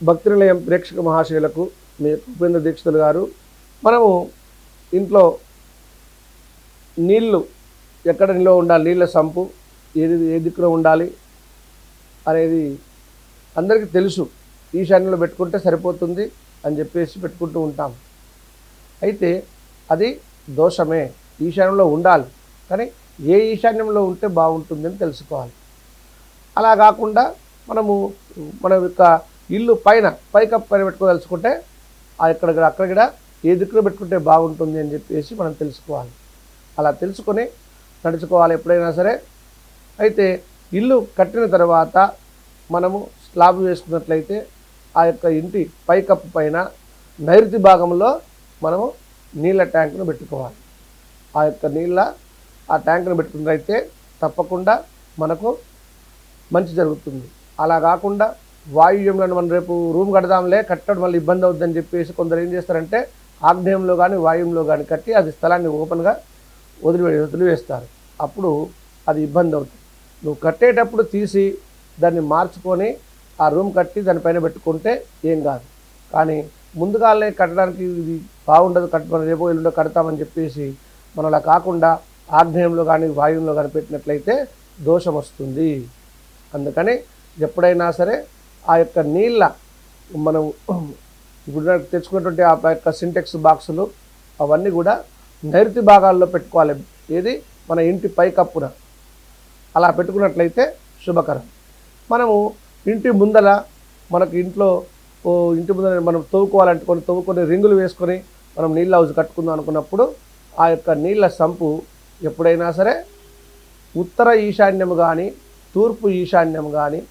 భక్తి నిలయం ప్రేక్షక మహాశయులకు మీ ఉపేంద్ర దీక్షితులు గారు, మనము ఇంట్లో నీళ్లు ఎక్కడ నిల్వ ఉండాలి, నీళ్ళ సంపు ఏ దిక్కులో ఉండాలి అనేది అందరికీ తెలుసు. ఈశాన్యంలో పెట్టుకుంటే సరిపోతుంది అని చెప్పేసి పెట్టుకుంటూ ఉంటాం. అయితే అది దోషమే. ఈశాన్యంలో ఉండాలి, కానీ ఏ ఈశాన్యంలో ఉంటే బాగుంటుందని తెలుసుకోవాలి. అలా కాకుండా మనము మన యొక్క ఇల్లు పైకప్పు పైన పెట్టుకోదలుచుకుంటే అక్కడ ఏ దిక్కులో పెట్టుకుంటే బాగుంటుంది అని చెప్పేసి మనం తెలుసుకోవాలి. అలా తెలుసుకొని నడుచుకోవాలి ఎప్పుడైనా సరే. అయితే ఇల్లు కట్టిన తర్వాత మనము స్లాబ్ వేసుకున్నట్లయితే ఆ యొక్క ఇంటి పైకప్పు పైన నైరుతి భాగంలో మనము నీళ్ళ ట్యాంకును పెట్టుకోవాలి. ఆ యొక్క ఆ ట్యాంకును పెట్టుకున్నట్లయితే తప్పకుండా మనకు మంచి జరుగుతుంది. అలా కాకుండా వాయువ్యంలో మనం రేపు రూమ్ కడదాంలే, కట్టడం మళ్ళీ ఇబ్బంది అవుతుందని చెప్పేసి కొందరు ఏం చేస్తారంటే ఆగ్నేయంలో కానీ వాయువ్యంలో కానీ కట్టి అది స్థలాన్ని ఓపెన్గా వదిలివేస్తారు. అప్పుడు అది ఇబ్బంది అవుతుంది. నువ్వు కట్టేటప్పుడు తీసి దాన్ని మార్చుకొని ఆ రూమ్ కట్టి దానిపైన పెట్టుకుంటే ఏం కాదు. కానీ ముందుగానే కట్టడానికి ఇది బాగుండదు, మనం రేపో ఎల్లుండో కడతామని చెప్పేసి మనం అలా కాకుండా ఆగ్నేయంలో కానీ వాయువులో కానీ పెట్టినట్లయితే దోషం వస్తుంది. అందుకని ఎప్పుడైనా సరే ఆ యొక్క నీళ్ళ మనం ఇప్పుడు తెచ్చుకున్నటువంటి ఆ యొక్క సింటెక్స్ బాక్సులు అవన్నీ కూడా నైరుతి భాగాల్లో పెట్టుకోవాలి. ఏది మన ఇంటి పైకప్పున అలా పెట్టుకున్నట్లయితే శుభకరం. మనము ఇంటి ముందర మనకు ఇంటి ముందర మనం తవ్వుకొని రింగులు వేసుకొని మనం నీళ్ళ హౌస్ కట్టుకుందాం అనుకున్నప్పుడు ఆ యొక్క నీళ్ళ సంపు ఎప్పుడైనా సరే ఉత్తర ఈశాన్యం కానీ తూర్పు ఈశాన్యం కానీ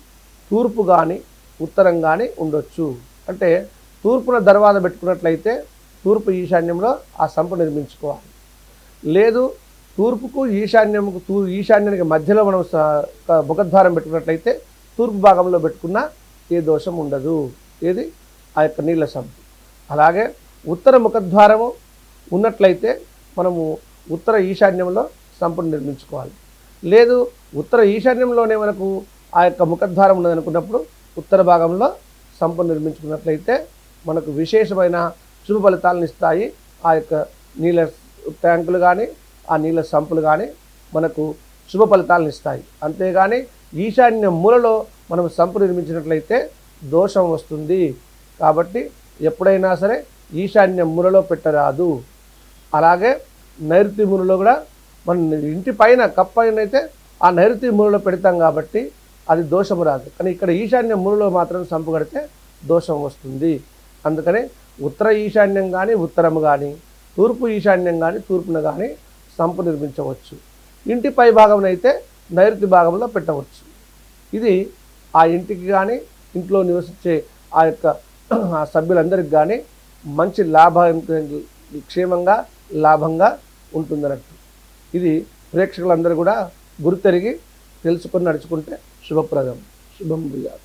తూర్పు కానీ ఉత్తరం కానీ ఉండొచ్చు. అంటే తూర్పున దర్వాజ పెట్టుకున్నట్లయితే తూర్పు ఈశాన్యంలో ఆ సంపు నిర్మించుకోవాలి. లేదు తూర్పుకు ఈశాన్యానికి మధ్యలో మనం ముఖద్వారం పెట్టుకున్నట్లయితే తూర్పు భాగంలో పెట్టుకున్నా ఏ దోషం ఉండదు. ఏది ఆ యొక్క నీళ్ళ సంపు. అలాగే ఉత్తర ముఖద్వారము ఉన్నట్లయితే మనము ఉత్తర ఈశాన్యంలో సంపును నిర్మించుకోవాలి. లేదు ఉత్తర ఈశాన్యంలోనే మనకు ఆ యొక్క ముఖద్వారం ఉన్నదనుకున్నప్పుడు ఉత్తర భాగంలో సంపును నిర్మించుకున్నట్లయితే మనకు విశేషమైన శుభ ఫలితాలను ఇస్తాయి. ఆ యొక్క నీళ్ళ ట్యాంకులు కానీ ఆ నీళ్ళ సంపులు కానీ మనకు శుభ ఫలితాలను ఇస్తాయి. అంతేగాని ఈశాన్య మూలలో మనం సంపు నిర్మించినట్లయితే దోషం వస్తుంది. కాబట్టి ఎప్పుడైనా సరే ఈశాన్య మూలలో పెట్టరాదు. అలాగే నైరుతి మూలలో కూడా మన ఇంటి పైన కప్పైన అయితే ఆ నైరుతి మూలలో పెడతాం కాబట్టి అది దోషము రాదు. కానీ ఇక్కడ ఈశాన్య మూలలో మాత్రం సంపు కడితే దోషం వస్తుంది. అందుకనే ఉత్తర ఈశాన్యం కానీ ఉత్తరము కానీ తూర్పు ఈశాన్యం కానీ తూర్పున కానీ సంపు నిర్మించవచ్చు. ఇంటి పై భాగం అయితే నైరుతి భాగంలో పెట్టవచ్చు. ఇది ఆ ఇంటికి కానీ ఇంట్లో నివసించే ఆ యొక్క సభ్యులందరికీ కానీ మంచి క్షేమంగా లాభంగా ఉంటుందన్నట్టు. ఇది ప్రేక్షకులందరూ కూడా గుర్తెరిగి తెలుసుకొని నడుచుకుంటే శుభప్రదం. శుభం భూయాత్.